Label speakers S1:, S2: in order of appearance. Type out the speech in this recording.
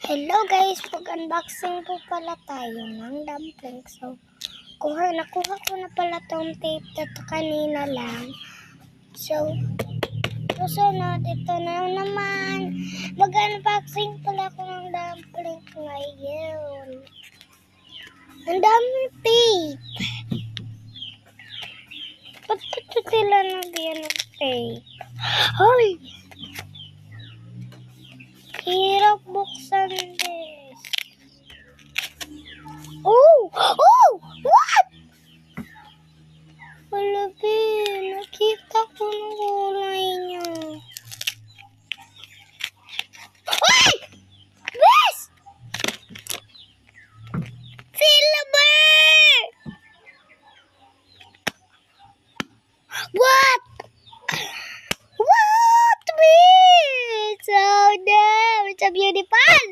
S1: Hello guys, mag-unboxing po pala tayo ng dumpling. So, nakuha ko na pala tong tape dito kanina lang. So, susunod, ito na naman. Mag-unboxing pala ko ng dumpling ngayon. Ang daming tape. Ba't ito sila nagyan ng tape? Hoy! Hirap buksan this. Oh! Oh! What? Walabi, nakita ko ng kulay niya. Ay! Bes! Silver! What? What? Bes! Oh no! It's a beautiful!